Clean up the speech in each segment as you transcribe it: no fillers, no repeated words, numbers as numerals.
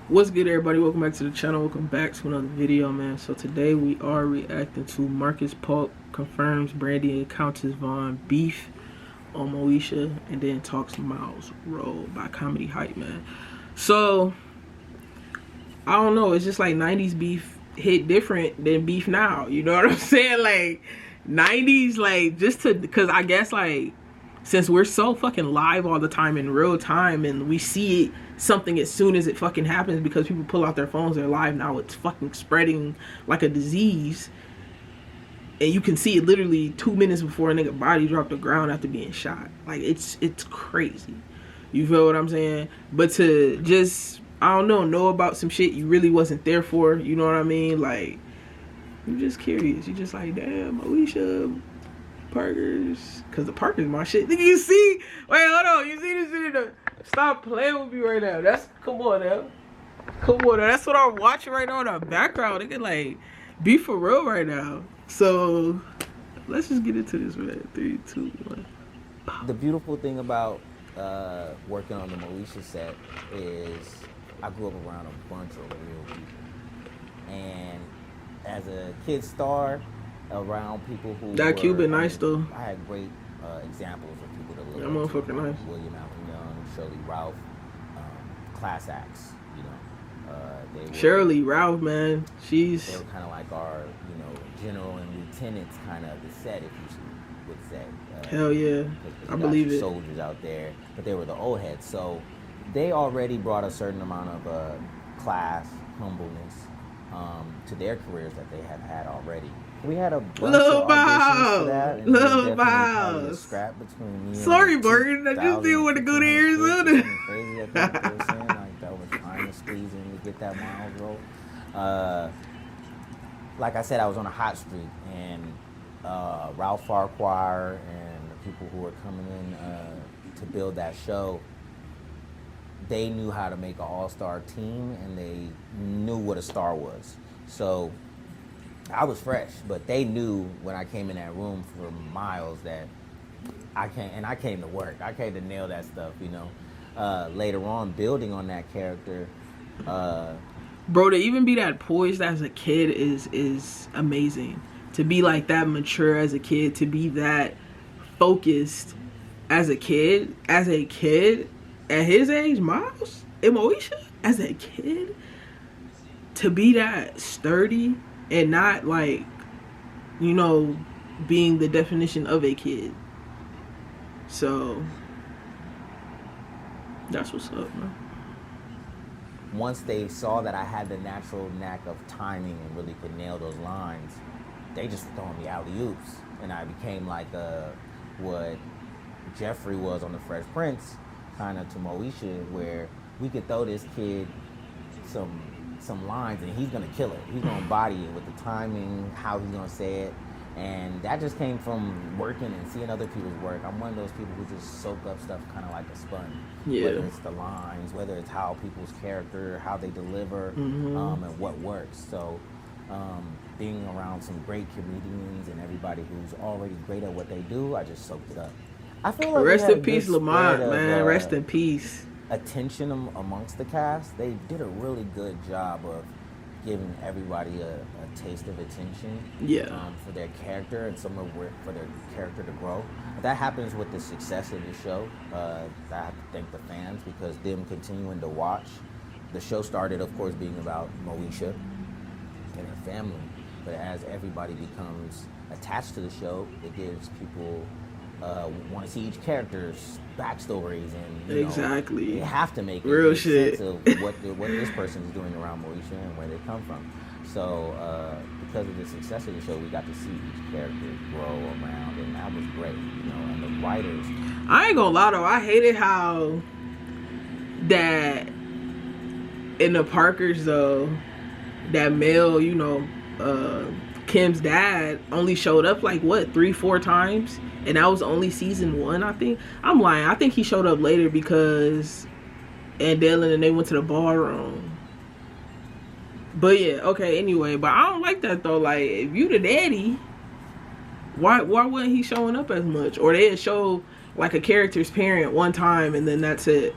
What's good, everybody? Welcome back to the channel. Welcome back to another video, man. So today we are reacting to Marcus Paulk confirms Brandy and Countess Vaughn beef on Moesha, and then talks Miles Roll by Comedy Hype, man. So I don't know, it's just like 90s beef hit different than beef now, you know what I'm saying? Like 90s, like, just to, because I guess like since we're so fucking live all the time in real time, and we see something as soon as it fucking happens because people pull out their phones, they're live now, it's fucking spreading like a disease, and you can see it literally 2 minutes before a nigga body dropped the ground after being shot. Like it's crazy, you feel what I'm saying? But to just, I don't know about some shit you really wasn't there for, you know what I mean? Like, you're just curious, you just like, damn, Moesha, Parkers, because the Parkers my shit. Nigga, you see? Wait, hold on. You see this shit? Stop playing with me right now. That's, come on now. Come on now. That's what I'm watching right now in the background. Nigga, like, be for real right now. So, let's just get into this, man. 3, 2, 1. The beautiful thing about working on the Moesha set is I grew up around a bunch of real people. And as a kid star, around people who that Cuban nice though. I had great examples of people that look motherfucking nice. William Allen Young, Shirley Ralph, class acts, you know. Shirley Ralph, man, they were kind of like our, you know, general and lieutenants kind of the set, if you would say. Hell yeah, I believe it. Soldiers out there, but they were the old heads, so they already brought a certain amount of class, humbleness to their careers that they have had already. We had a bunch of auditions for that, and Little Miles. Scrap between me. Sorry, Burton. I just didn't want to go to Arizona. Crazy, I think they were saying, like, that was trying to squeeze in to get that Miles role. Like I said, I was on a hot streak, and Ralph Farquhar and the people who were coming in to build that show, they knew how to make an all-star team, and they knew what a star was. So I was fresh, but they knew when I came in that room for Miles that I came to work. I came to nail that stuff, you know. Later on, building on that character. Bro, to even be that poised as a kid is amazing. To be like that mature as a kid, to be that focused as a kid, at his age, Miles and Moesha, as a kid, to be that sturdy and not like, you know, being the definition of a kid. So that's what's up, man. Once they saw that I had the natural knack of timing and really could nail those lines, they just throwing me alley-oops, and I became like what Jeffrey was on The Fresh Prince, kind of to Moesha, where we could throw this kid some lines and he's gonna kill it. He's gonna body it with the timing, how he's gonna say it, and that just came from working and seeing other people's work. I'm one of those people who just soak up stuff kind of like a sponge. Yeah. Whether it's the lines, whether it's how people's character, how they deliver, and what works. So being around some great comedians and everybody who's already great at what they do, I just soaked it up. I feel like rest in peace, Lamont, man. Rest in peace. Attention amongst the cast. They did a really good job of giving everybody a taste of attention, for their character and for their character to grow. That happens with the success of the show. I have to thank the fans, because them continuing to watch. The show started, of course, being about Moesha and her family, but as everybody becomes attached to the show, it gives people want to see each character's backstories, and exactly, they have to make real shit sense of what this person is doing around Moesha and where they come from. So because of the success of the show, we got to see each character grow around, and that was great, you know. And the writers, I ain't gonna lie though, I hated how that in the Parkers though, that male, you know, Kim's dad only showed up like what, 3-4 times, and that was only season 1, I think. I'm lying. I think he showed up later because Dylan and they went to the ballroom. But yeah, okay, anyway, but I don't like that though. Like, if you the daddy, why wasn't he showing up as much? Or they'd show like a character's parent one time and then that's it.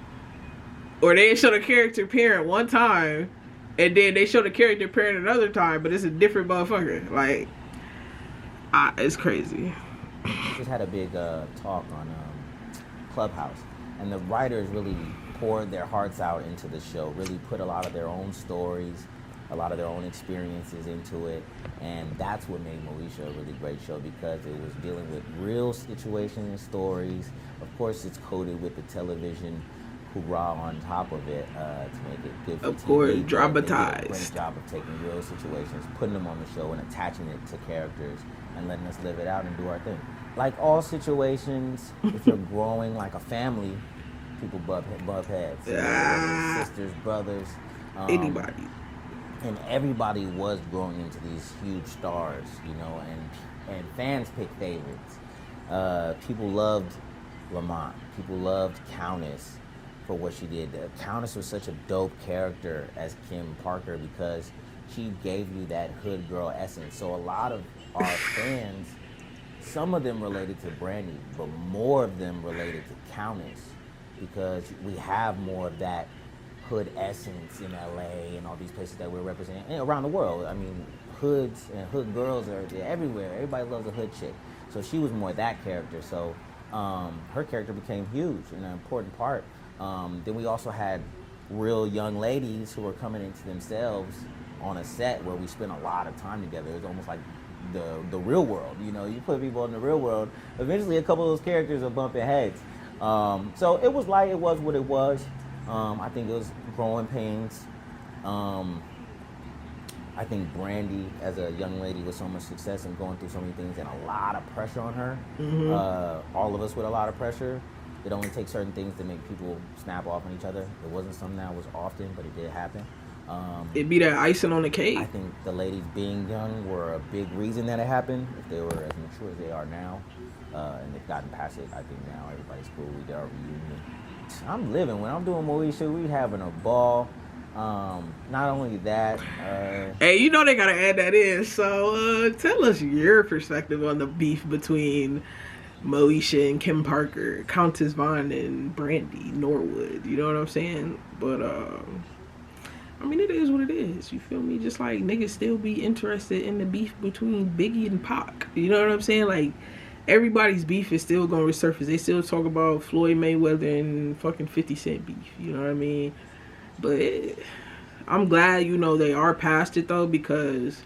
Or they show the character parent one time, and then they show the character parent another time, but it's a different motherfucker. Like, it's crazy. We just had a big talk on Clubhouse, and the writers really poured their hearts out into the show, really put a lot of their own stories, a lot of their own experiences into it, and that's what made Moesha a really great show, because it was dealing with real situations and stories. Of course, it's coded with the television hoorah on top of it to make it good for TV. Of course, They did a dramatized. great job of taking real situations, putting them on the show, and attaching it to characters, and letting us live it out and do our thing. Like all situations, if you're growing like a family, people butt heads. You know, whether it's sisters, brothers. Anybody. And everybody was growing into these huge stars, you know, and fans picked favorites. People loved Lamont. People loved Countess for what she did. Countess was such a dope character as Kim Parker, because she gave you that hood girl essence. So a lot of our fans, some of them related to Brandy, but more of them related to Countess, because we have more of that hood essence in LA and all these places that we're representing, and around the world. I mean, hoods and hood girls are everywhere. Everybody loves a hood chick. So she was more that character. So her character became huge and an important part. Then we also had real young ladies who were coming into themselves on a set where we spent a lot of time together. It was almost like the real world. You know, you put people in the real world, eventually a couple of those characters are bumping heads. So it was like, it was what it was. I think it was growing pains. I think Brandy, as a young lady with so much success and going through so many things and a lot of pressure on her, all of us with a lot of pressure, it only takes certain things to make people snap off on each other. It wasn't something that was often, but it did happen. It'd be that icing on the cake. I think the ladies being young were a big reason that it happened. If they were as mature as they are now, and they've gotten past it, I think now everybody's cool. We did our reunion. I'm living. When I'm doing Moesha, we having a ball. Not only that, hey, you know they gotta add that in. So tell us your perspective on the beef between Moesha and Kim Parker, Countess, Vaughn, and Brandy Norwood. You know what I'm saying? But I mean, it is what it is. You feel me? Just like niggas still be interested in the beef between Biggie and Pac. You know what I'm saying? Like, everybody's beef is still gonna resurface. They still talk about Floyd Mayweather and fucking 50 Cent beef. You know what I mean? But I'm glad, you know, they are past it though, because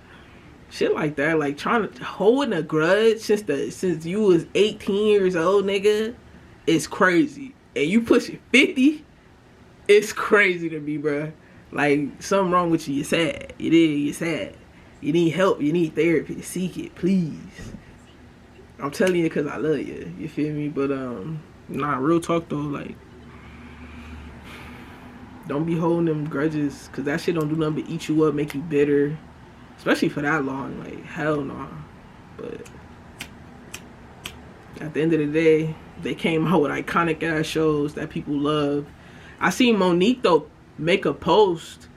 shit like that, like trying to holding a grudge since you was 18 years old, nigga, is crazy. And you pushing 50, it's crazy to me, bruh. Like, something wrong with you. You're sad. It is. You're sad. You need help. You need therapy. Seek it, please. I'm telling you because I love you. You feel me? But nah, real talk though. Like, don't be holding them grudges, because that shit don't do nothing but eat you up, make you bitter, especially for that long. Like, hell no. Nah. But at the end of the day, they came out with iconic ass shows that people love. I seen Monique though make a post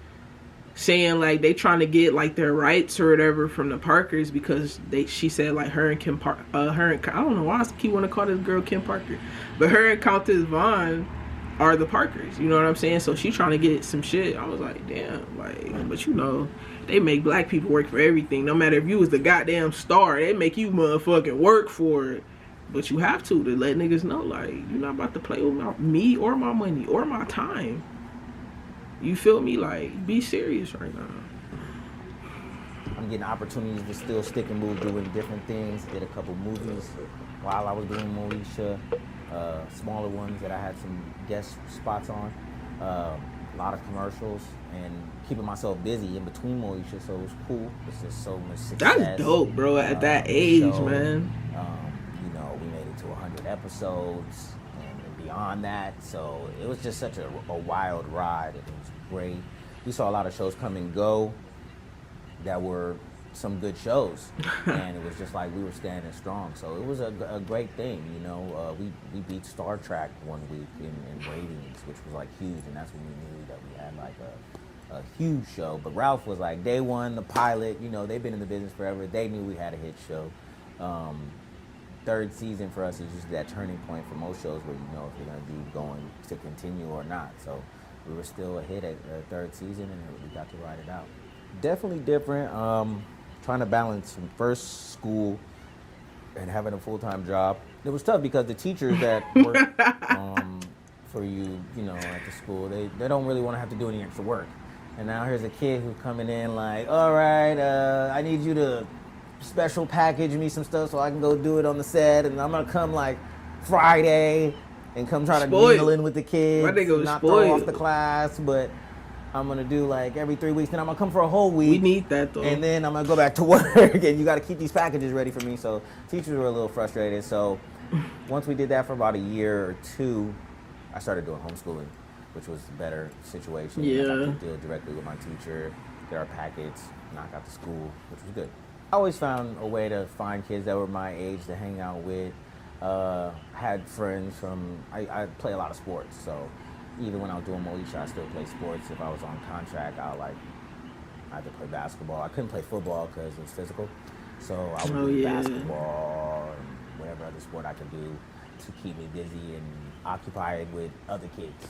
saying like they trying to get like their rights or whatever from the Parkers, because she said like her and Kim Parker, I don't know why I keep want to call this girl Kim Parker, but her and Countess Vaughn are the Parkers. You know what I'm saying? So she trying to get some shit. I was like, damn, like, but you know, they make black people work for everything. No matter if you was the goddamn star, they make you motherfucking work for it. But you have to let niggas know, like, you're not about to play with me or my money or my time. You feel me? Like, be serious right now. I'm getting opportunities to still stick and move, doing different things. Did a couple movies while I was doing Moesha, smaller ones that I had some guest spots on. A lot of commercials, and keeping myself busy in between Moesha, so it was cool. It's just so much success. That's dope, bro. At that age, man. You know, we made it to 100 episodes and beyond that, so it was just such a wild ride. It was great. We saw a lot of shows come and go that were some good shows, and it was just like we were standing strong. So it was a great thing, you know. We beat Star Trek one week in ratings, which was like huge, and that's when we knew that we had like a huge show. But Ralph was like day one, the pilot. You know, they've been in the business forever. They knew we had a hit show. Third season for us is just that turning point for most shows where you know if you're gonna be going to continue or not. So we were still a hit at the third season, and we got to ride it out. Definitely different. Trying to balance first school and having a full-time job. It was tough because the teachers that work for you, you know, at the school, they don't really want to have to do any extra work. And now here's a kid who's coming in like, all right, I need you to special package me some stuff so I can go do it on the set, and I'm gonna come like Friday and come try to mingle in with the kids, not throw off the class, but I'm gonna do like every 3 weeks. Then I'm gonna come for a whole week. We need that though. And then I'm gonna go back to work, and you got to keep these packages ready for me. So teachers were a little frustrated. So once we did that for about a year or two, I started doing homeschooling, which was a better situation. Yeah. I got to deal directly with my teacher, get our packets, knock out to school, which was good. I always found a way to find kids that were my age to hang out with. Had friends from, I play a lot of sports, so even when I was doing Moesha, I still play sports. If I was on contract, I had to play basketball. I couldn't play football because it was physical, so I would do basketball and whatever other sport I could do to keep me busy and occupied with other kids.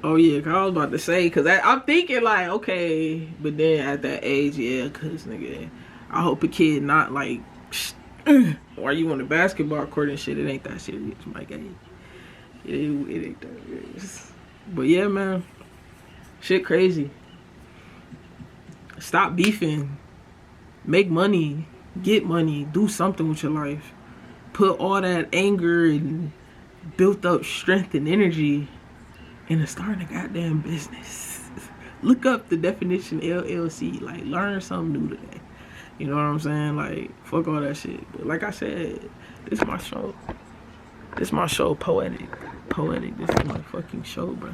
Oh yeah, cause I was about to say, cause I'm thinking like, okay, but then at that age, yeah, cause nigga, I hope a kid not like, or you on the basketball court and shit, it ain't that serious, Mike. It ain't that serious. But yeah, man, shit crazy. Stop beefing, make money, get money, do something with your life. Put all that anger and built up strength and energy into starting a goddamn business. Look up the definition LLC. Like, learn something new today. You know what I'm saying? Like, fuck all that shit. But like I said, this is my show. This is my show, Poetic. This is my fucking show, bro.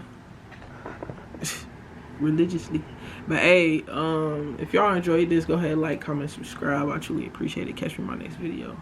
Religiously. But hey, if y'all enjoyed this, go ahead, like, comment, subscribe. I truly appreciate it. Catch me in my next video.